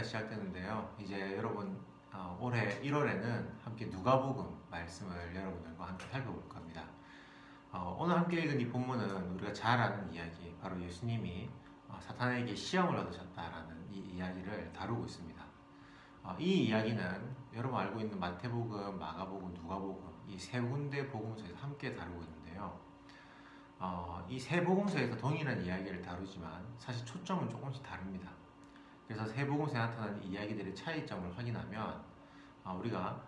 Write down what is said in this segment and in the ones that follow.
시작되는데요. 이제 여러분 올해 1월에는 함께 누가복음 말씀을 여러분들과 함께 살펴볼 겁니다. 오늘 함께 읽은 이 본문은 우리가 잘 아는 이야기, 바로 예수님이 사탄에게 시험을 얻으셨다라는 이 이야기를 다루고 있습니다. 이 이야기는 여러분 알고 있는 마태복음, 마가복음, 누가복음 이 세 군데 복음서에서 함께 다루고 있는데요. 이 세 복음서에서 동일한 이야기를 다루지만 사실 초점은 조금씩 다릅니다. 그래서 세 복음서에 나타나는 이야기들의 차이점을 확인하면 우리가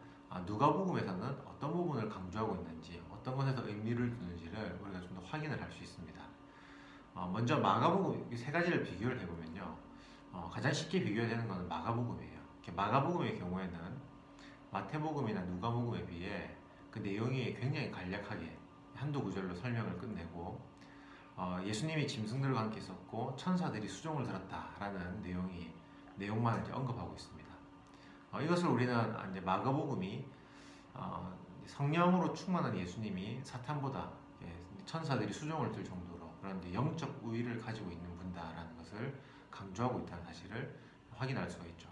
누가복음에서는 어떤 부분을 강조하고 있는지, 어떤 것에서 의미를 두는지를 우리가 좀 더 확인을 할 수 있습니다. 먼저 마가복음 이 세 가지를 비교를 해보면요, 가장 쉽게 비교되는 것은 마가복음이에요. 마가복음의 경우에는 마태복음이나 누가복음에 비해 그 내용이 굉장히 간략하게 한두 구절로 설명을 끝내고, 예수님이 짐승들과 함께 있었고 천사들이 수종을 들었다라는 내용만 이제 언급하고 있습니다. 이것을 우리는 이제 마가복음이 성령으로 충만한 예수님이 사탄보다 천사들이 수종을 들 정도로 그런 영적 우위를 가지고 있는 분다라는 것을 강조하고 있다는 사실을 확인할 수가 있죠.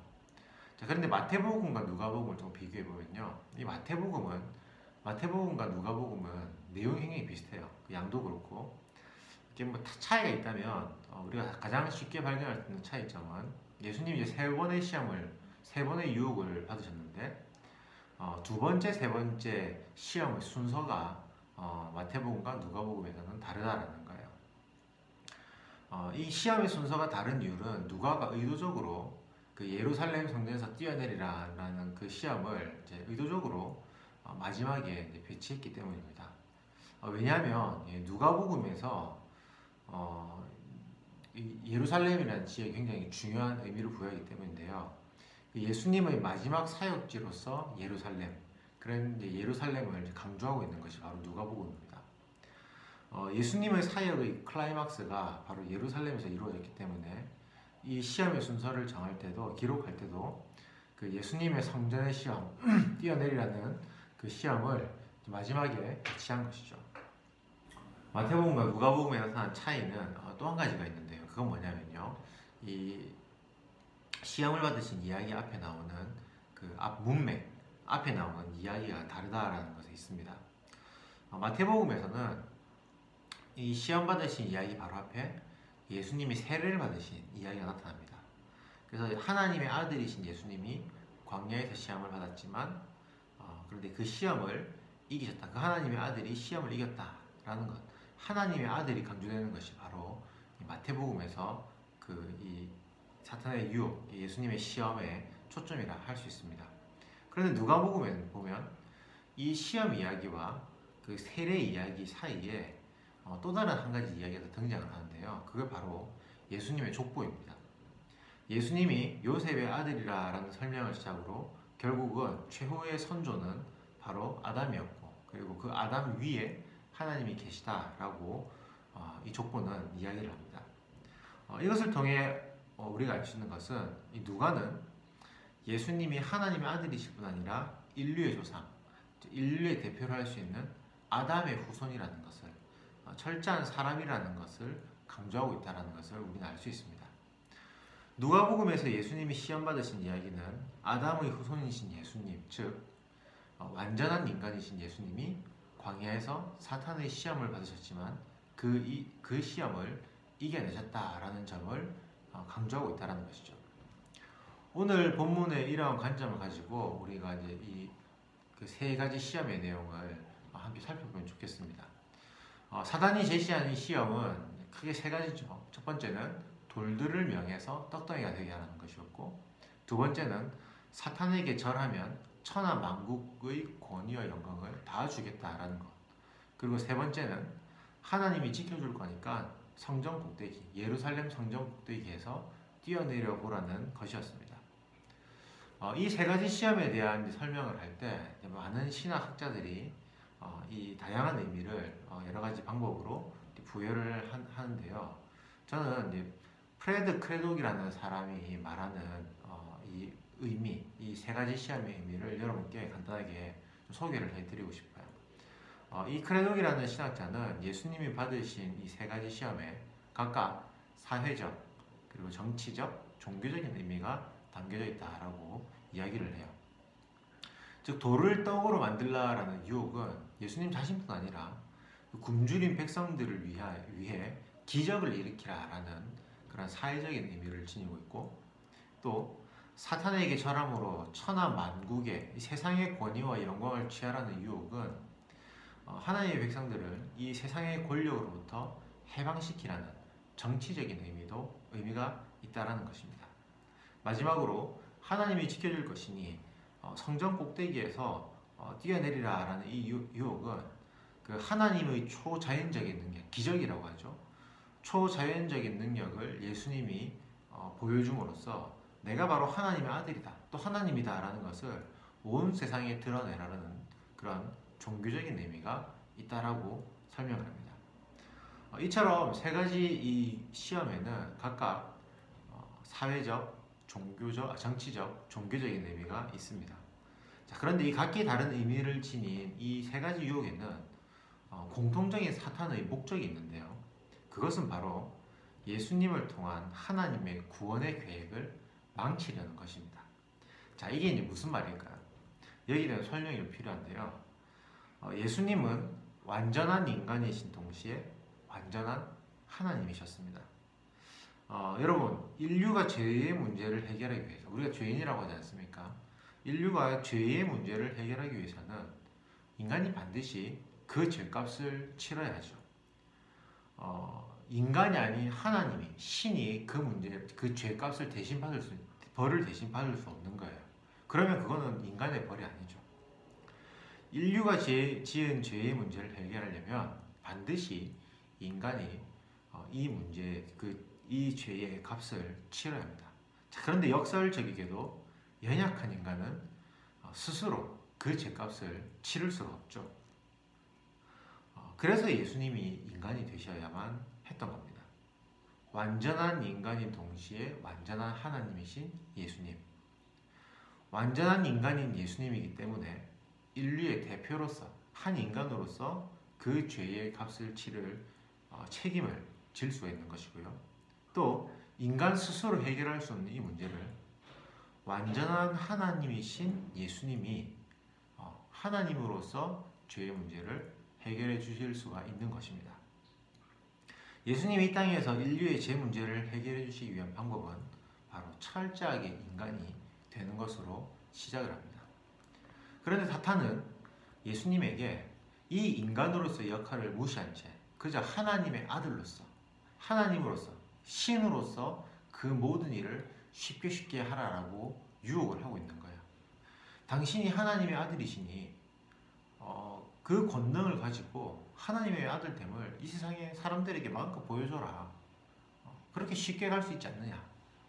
자, 그런데 마태복음과 누가복음을 좀 비교해 보면요, 이 마태복음과 누가복음은 내용이 굉장히 비슷해요. 그 양도 그렇고. 이게 뭐 차이가 있다면 우리가 가장 쉽게 발견할 수 있는 차이점은 예수님이 이제 세 번의 유혹을 받으셨는데 두 번째, 세 번째 시험의 순서가 마태복음과 누가복음에서는 다르다라는 거예요. 이 시험의 순서가 다른 이유는 누가가 의도적으로 그 예루살렘 성전에서 뛰어내리라라는 그 시험을 이제 의도적으로 마지막에 이제 배치했기 때문입니다. 왜냐하면 누가복음에서 예루살렘이라는 지역이 굉장히 중요한 의미를 부여하기 때문인데요. 예수님의 마지막 사역지로서 그런 이제 예루살렘을 강조하고 있는 것이 바로 누가복음입니다. 예수님의 사역의 클라이막스가 바로 예루살렘에서 이루어졌기 때문에 이 시험의 순서를 기록할 때도 그 예수님의 성전의 시험, 뛰어내리라는 그 시험을 마지막에 배치한 것이죠. 마태복음과 누가복음에 나타난 차이는 또 한 가지가 있는데요. 그건 뭐냐면요, 이 시험을 받으신 이야기 앞에 나오는 그 문맥, 앞에 나오는 이야기가 다르다라는 것에 있습니다. 마태복음에서는 이 시험 받으신 이야기 바로 앞에 예수님이 세례를 받으신 이야기가 나타납니다. 그래서 하나님의 아들이신 예수님이 광야에서 시험을 받았지만 그런데 그 시험을 이기셨다. 그 하나님의 아들이 시험을 이겼다라는 것, 하나님의 아들이 강조되는 것이 바로 이 마태복음에서 이 사탄의 유혹, 예수님의 시험의 초점이라 할 수 있습니다. 그런데 누가복음에 보면 이 시험 이야기와 그 세례 이야기 사이에 또 다른 한 가지 이야기가 등장을 하는데요. 그게 바로 예수님의 족보입니다. 예수님이 요셉의 아들이라는 설명을 시작으로 결국은 최후의 선조는 바로 아담이었고, 그리고 그 아담 위에 하나님이 계시다라고 이 족보는 이야기를 합니다. 이것을 통해 우리가 알 수 있는 것은 이 누가는 예수님이 하나님의 아들이실 뿐 아니라 인류의 조상, 인류의 대표를 할 수 있는 아담의 후손이라는 것을, 철저한 사람이라는 것을 강조하고 있다는 것을 우리는 알 수 있습니다. 누가복음에서 예수님이 시험 받으신 이야기는 아담의 후손이신 예수님, 즉 완전한 인간이신 예수님이 광야에서 사탄의 시험을 받으셨지만 그 시험을 이겨내셨다라는 점을 강조하고 있다는 것이죠. 오늘 본문의 이러한 관점을 가지고 우리가 이제 이 그 세 가지 시험의 내용을 함께 살펴보면 좋겠습니다. 사단이 제시한 이 시험은 크게 세 가지죠. 첫 번째는 돌들을 명해서 떡덩이가 되게 하는 것이었고, 두 번째는 사탄에게 절하면 천하 만국의 권위와 영광을 다 주겠다라는 것, 그리고 세 번째는 하나님이 지켜줄 거니까 성전 꼭대기, 예루살렘 성전 꼭대기에서 뛰어내려 보라는 것이었습니다. 이 세 가지 시험에 대한 설명을 할 때 많은 신학학자들이 이 다양한 의미를 여러 가지 방법으로 부여를 하는데요. 저는 이제 프레드 크레독이라는 사람이 말하는 이 의미, 이 세 가지 시험의 의미를 여러분께 간단하게 소개를 해드리고 싶어요. 이 크레독이라는 신학자는 예수님이 받으신 이 세 가지 시험에 각각 사회적, 그리고 정치적, 종교적인 의미가 담겨져 있다라고 이야기를 해요. 즉 돌을 떡으로 만들라라는 유혹은 예수님 자신뿐 아니라 굶주린 백성들을 위해 기적을 일으키라라는 그런 사회적인 의미를 지니고 있고, 또 사탄에게 절함으로 천하 만국의 세상의 권위와 영광을 취하라는 유혹은 하나님의 백성들을 이 세상의 권력으로부터 해방시키라는 정치적인 의미가 있다라는 것입니다. 마지막으로 하나님이 지켜줄 것이니 성전 꼭대기에서 뛰어내리라라는 이 유혹은 그 하나님의 초자연적인 능력, 기적이라고 하죠. 초자연적인 능력을 예수님이 보여줌으로써 내가 바로 하나님의 아들이다, 또 하나님이다라는 것을 온 세상에 드러내라는 그런 종교적인 의미가 있다라고 설명을 합니다. 이처럼 세 가지 이 시험에는 각각 사회적, 종교적, 정치적, 종교적인 의미가 있습니다. 자, 그런데 이 각기 다른 의미를 지닌 이 세 가지 유혹에는 공통적인 사탄의 목적이 있는데요. 그것은 바로 예수님을 통한 하나님의 구원의 계획을 망치려는 것입니다. 자, 이게 이제 무슨 말일까요? 여기에 대한 설명이 좀 필요한데요. 예수님은 완전한 인간이신 동시에 완전한 하나님이셨습니다. 여러분, 인류가 죄의 문제를 해결하기 위해서, 우리가 죄인이라고 하지 않습니까? 인류가 죄의 문제를 해결하기 위해서는 인간이 반드시 그 죄값을 치러야죠. 인간이 아닌 하나님이, 신이 그 죄값을 벌을 대신 받을 수 없는 거예요. 그러면 그거는 인간의 벌이 아니죠. 인류가 지은 죄의 문제를 해결하려면 반드시 인간이 이 죄의 값을 치러야 합니다. 자, 그런데 역설적이게도 연약한 인간은 스스로 그 죄값을 치를 수가 없죠. 그래서 예수님이 인간이 되셔야만 했던 겁니다. 완전한 인간인 동시에 완전한 하나님이신 예수님. 완전한 인간인 예수님이기 때문에 인류의 대표로서, 한 인간으로서 그 죄의 값을 치를 책임을 질 수가 있는 것이고요. 또 인간 스스로 해결할 수 없는 이 문제를 완전한 하나님이신 예수님이 하나님으로서 죄의 문제를 해결해 주실 수가 있는 것입니다. 예수님이 이 땅에서 인류의 죄 문제를 해결해 주시기 위한 방법은 바로 철저하게 인간이 되는 것으로 시작을 합니다. 그런데 사탄은 예수님에게 이 인간으로서의 역할을 무시한 채 그저 하나님의 아들로서, 하나님으로서, 신으로서 그 모든 일을 쉽게 하라라고 유혹을 하고 있는 거예요. 당신이 하나님의 아들이시니 그 권능을 가지고 하나님의 아들됨을 이 세상의 사람들에게 마음껏 보여줘라. 그렇게 쉽게 갈 수 있지 않느냐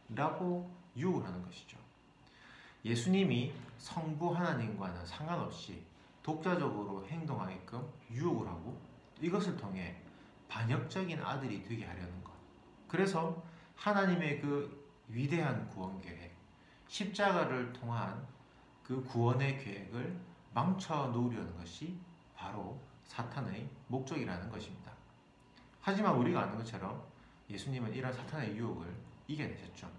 라고 유혹을 하는 것이죠. 예수님이 성부 하나님과는 상관없이 독자적으로 행동하게끔 유혹을 하고 이것을 통해 반역적인 아들이 되게 하려는 것. 그래서 하나님의 그 위대한 구원 계획, 십자가를 통한 그 구원의 계획을 망쳐 놓으려는 것이 바로 사탄의 목적이라는 것입니다. 하지만 우리가 아는 것처럼 예수님은 이런 사탄의 유혹을 이겨내셨죠.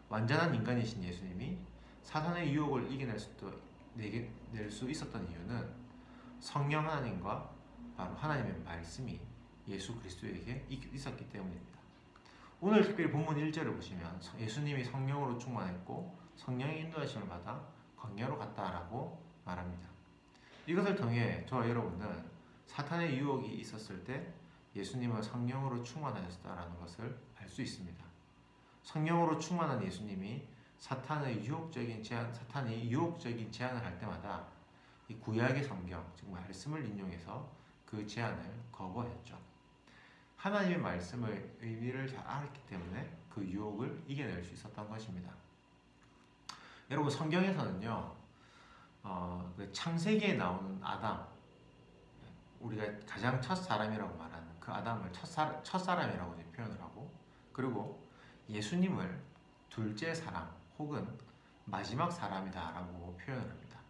완전한 인간이신 예수님이 사탄의 유혹을 이겨낼 수 있었던 이유는 성령 하나님과 바로 하나님의 말씀이 예수 그리스도에게 있었기 때문입니다. 오늘 특별히 본문 1절을 보시면 예수님이 성령으로 충만했고 성령의 인도하심을 받아 광야로 갔다라고 말합니다. 이것을 통해 저와 여러분은 사탄의 유혹이 있었을 때 예수님은 성령으로 충만하셨다라는 것을 알 수 있습니다. 성령으로 충만한 예수님이 사탄이 유혹적인 제안을 할 때마다 이 구약의 성경, 즉 말씀을 인용해서 그 제안을 거부하였죠. 하나님의 말씀의 의미를 잘 알았기 때문에 그 유혹을 이겨낼 수 있었던 것입니다. 여러분, 성경에서는요, 그 창세기에 나오는 아담, 우리가 가장 첫 사람이라고 말하는 그 아담을 첫 사람이라고 표현을 하고, 그리고 예수님을 둘째 사람 혹은 마지막 사람이다라고 표현을 합니다.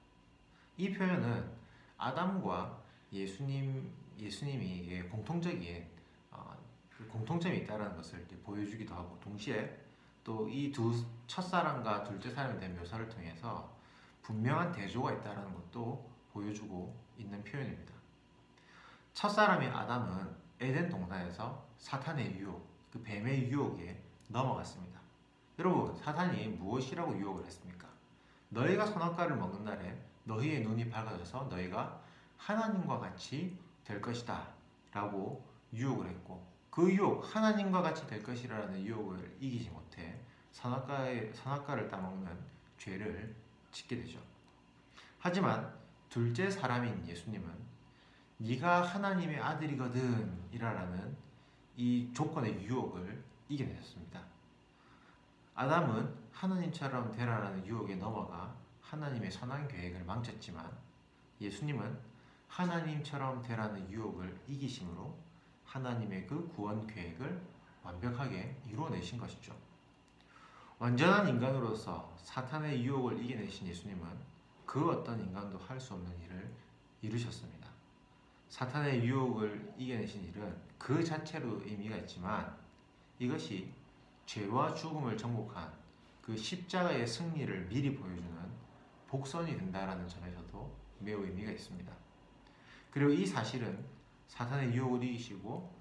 이 표현은 아담과 예수님이 공통점이 있다는 것을 보여주기도 하고, 동시에 또 이 두 첫사랑과 둘째 사람에 대한 묘사를 통해서 분명한 대조가 있다는 것도 보여주고 있는 표현입니다. 첫사람인 아담은 에덴 동산에서 사탄의 유혹, 그 뱀의 유혹에 넘어갔습니다. 여러분, 사탄이 무엇이라고 유혹을 했습니까? 너희가 선악과를 먹는 날에 너희의 눈이 밝아져서 너희가 하나님과 같이 될 것이다 라고 유혹을 했고, 그 유혹, 하나님과 같이 될 것이라는 유혹을 이기지 못해 선악과를 따먹는 죄를 짓게 되죠. 하지만 둘째 사람인 예수님은 네가 하나님의 아들이거든 이라는 이 조건의 유혹을 이겨내셨습니다. 아담은 하나님처럼 되라라는 유혹에 넘어가 하나님의 선한 계획을 망쳤지만, 예수님은 하나님처럼 되라는 유혹을 이기심으로 하나님의 그 구원 계획을 완벽하게 이루어내신 것이죠. 완전한 인간으로서 사탄의 유혹을 이겨내신 예수님은 그 어떤 인간도 할 수 없는 일을 이루셨습니다. 사탄의 유혹을 이겨내신 일은 그 자체로 의미가 있지만, 이것이 죄와 죽음을 정복한 그 십자가의 승리를 미리 보여주는 복선이 된다는 점에서도 매우 의미가 있습니다. 그리고 이 사실은 사탄의 유혹을 이기시고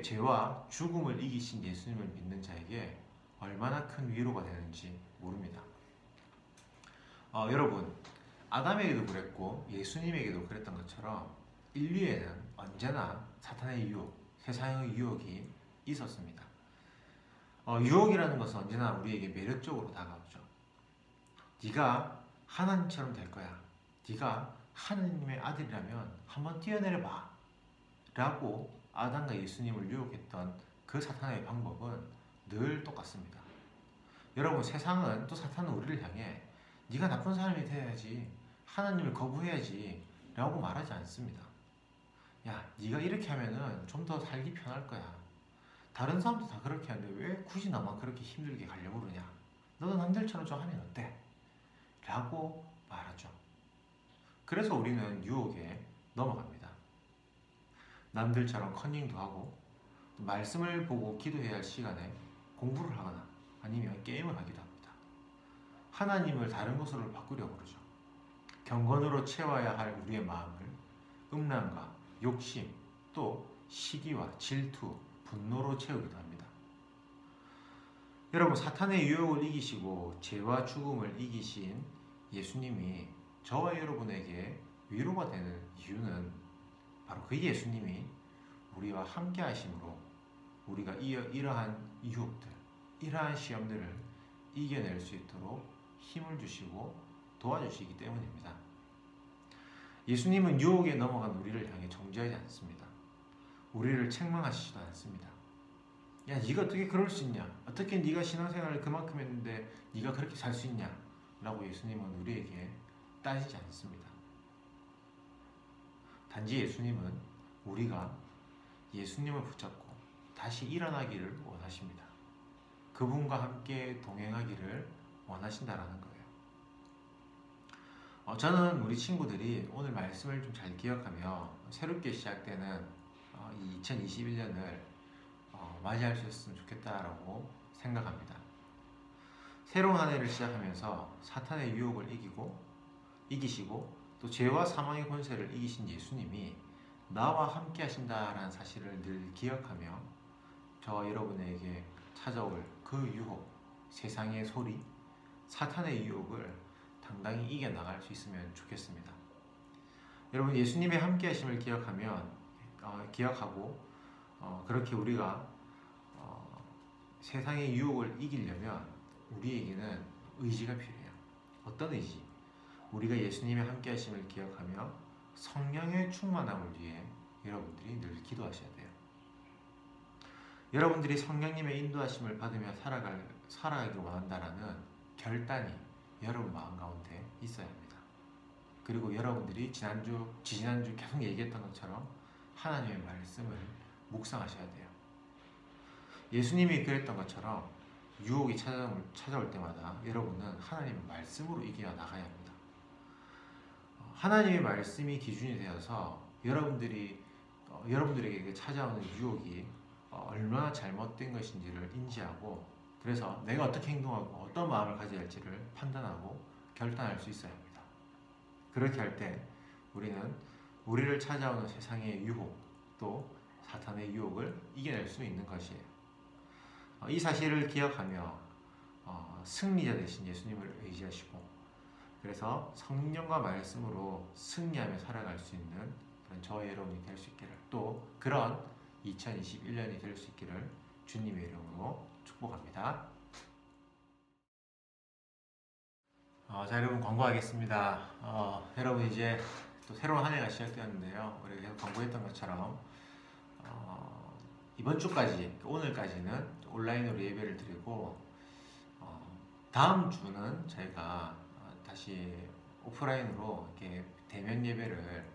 죄와 죽음을 이기신 예수님을 믿는 자에게 얼마나 큰 위로가 되는지 모릅니다. 여러분, 아담에게도 그랬고 예수님에게도 그랬던 것처럼 인류에는 언제나 사탄의 유혹, 세상의 유혹이 있었습니다. 유혹이라는 것은 언제나 우리에게 매력적으로 다가오죠. 네가 하나님처럼 될 거야. 네가 하나님의 아들이라면 한번 뛰어내려봐 라고 아담과 예수님을 유혹했던 그 사탄의 방법은 늘 똑같습니다. 여러분, 세상은, 또 사탄은 우리를 향해 네가 나쁜 사람이 돼야지, 하나님을 거부해야지 라고 말하지 않습니다. 야, 네가 이렇게 하면은 좀 더 살기 편할 거야. 다른 사람도 다 그렇게 하는데 왜 굳이 나만 그렇게 힘들게 가려고 그러냐. 너도 남들처럼 좀 하면 어때? 라고 말하죠. 그래서 우리는 유혹에 넘어갑니다. 남들처럼 컨닝도 하고, 말씀을 보고 기도해야 할 시간에 공부를 하거나 아니면 게임을 하기도 합니다. 하나님을 다른 것으로 바꾸려고 그러죠. 경건으로 채워야 할 우리의 마음을 음란과 욕심, 또 시기와 질투, 분노로 채우기도 합니다. 여러분, 사탄의 유혹을 이기시고 죄와 죽음을 이기신 예수님이 저와 여러분에게 위로가 되는 이유는 바로 그 예수님이 우리와 함께 하심으로 우리가 이러한 유혹들, 이러한 시험들을 이겨낼 수 있도록 힘을 주시고 도와주시기 때문입니다. 예수님은 유혹에 넘어간 우리를 향해 정죄하지 않습니다. 우리를 책망하시지도 않습니다. 야, 네가 어떻게 그럴 수 있냐? 어떻게 네가 신앙생활을 그만큼 했는데 네가 그렇게 살 수 있냐? 라고 예수님은 우리에게 따지지 않습니다. 단지 예수님은 우리가 예수님을 붙잡고 다시 일어나기를 원하십니다. 그분과 함께 동행하기를 원하신다라는 거예요. 저는 우리 친구들이 오늘 말씀을 좀 잘 기억하며 새롭게 시작되는 2021년을 맞이할 수 있었으면 좋겠다라고 생각합니다. 새로운 한 해를 시작하면서 사탄의 유혹을 이기시고 또 죄와 사망의 권세를 이기신 예수님이 나와 함께 하신다라는 사실을 늘 기억하며 저와 여러분에게 찾아올 그 유혹, 세상의 소리, 사탄의 유혹을 당당히 이겨나갈 수 있으면 좋겠습니다. 여러분, 예수님의 함께 하심을 기억하고 그렇게 우리가 세상의 유혹을 이기려면 우리에게는 의지가 필요해요. 어떤 의지? 우리가 예수님의 함께 하심을 기억하며 성령의 충만함을 위해 여러분들이 늘 기도하셔야 돼요. 여러분들이 성령님의 인도하심을 받으며 살아가길 원한다라는 결단이 여러분 마음 가운데 있어야 합니다. 그리고 여러분들이 지난주 계속 얘기했던 것처럼 하나님의 말씀을 묵상하셔야 돼요. 예수님이 그랬던 것처럼 유혹이 찾아올 때마다 여러분은 하나님의 말씀으로 이겨나가야 합니다. 하나님의 말씀이 기준이 되어서 여러분들에게 찾아오는 유혹이 얼마나 잘못된 것인지를 인지하고 그래서 내가 어떻게 행동하고 어떤 마음을 가져야 할지를 판단하고 결단할 수 있어야 합니다. 그렇게 할 때 우리는 우리를 찾아오는 세상의 유혹 또 사탄의 유혹을 이겨낼 수 있는 것이에요. 이 사실을 기억하며 승리자 되신 예수님을 의지하시고 그래서 성령과 말씀으로 승리하며 살아갈 수 있는 그런 저와 여러분이 될 수 있기를 또 그런 2021년이 될 수 있기를 주님의 이름으로 축복합니다. 자 여러분 광고하겠습니다. 여러분 이제 또 새로운 한 해가 시작되었는데요. 우리가 계속 광고했던 것처럼 이번 주까지 오늘까지는 온라인으로 예배를 드리고 다음 주는 저희가 다시 오프라인으로 이렇게 대면 예배를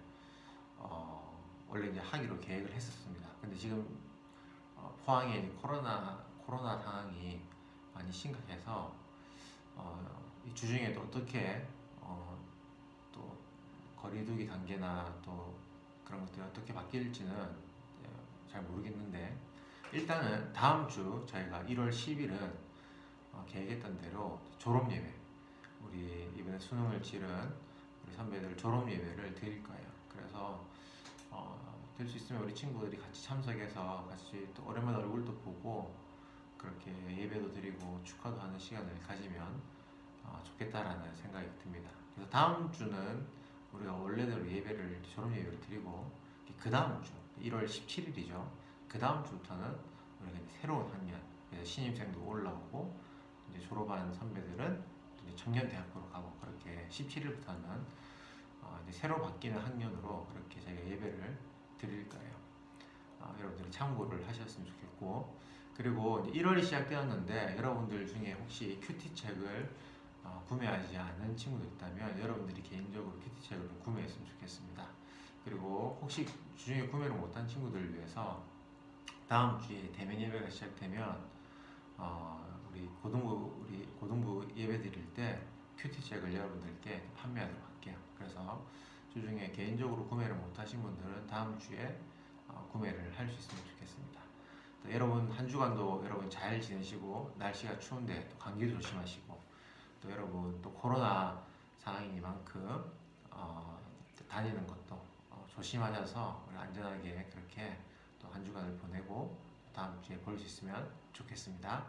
원래 이제 하기로 계획을 했었습니다. 근데 지금 포항에 이제 코로나 상황이 많이 심각해서 이 주중에 또 어떻게 또 거리두기 단계나 또 그런 것들이 어떻게 바뀔지는 잘 모르겠는데 일단은 다음 주 저희가 1월 10일은 계획했던 대로 졸업 예배 우리 이번에 수능을 치른 우리 선배들 졸업 예배를 드릴 거예요. 그래서 될 수 있으면 우리 친구들이 같이 참석해서 같이 또 오랜만에 얼굴도 보고 그렇게 예배도 드리고 축하도 하는 시간을 가지면 좋겠다라는 생각이 듭니다. 그래서 다음 주는 우리가 원래대로 예배를 졸업 예배를 드리고 그 다음 주 1월 17일이죠. 그 다음 주부터는 우리가 새로운 학년 그래서 신입생도 올라오고 이제 졸업한 선배들은 이제 청년대학교로 가고 그렇게 17일부터는 이제 새로 바뀌는 학년으로 그렇게 저희가 예배를 드릴 거예요. 여러분들이 참고를 하셨으면 좋겠고 그리고 이제 1월이 시작되었는데 여러분들 중에 혹시 큐티책을 구매하지 않은 친구들 있다면 여러분들이 개인적으로 큐티책을 구매했으면 좋겠습니다. 그리고 혹시 주중에 구매를 못한 친구들을 위해서 다음 주에 대면 예배가 시작되면 우리 고등부 예배 드릴 때 큐티책을 여러분들께 판매하도록 할게요. 그래서 주중에 개인적으로 구매를 못하신 분들은 다음 주에 구매를 할 수 있으면 좋겠습니다. 또 여러분 한 주간도 여러분 잘 지내시고 날씨가 추운데 또 감기도 조심하시고 또 여러분 또 코로나 상황이니만큼 다니는 것도 조심하셔서 우리 안전하게 그렇게 또 한 주간을 보내고 다음 주에 볼 수 있으면 좋겠습니다.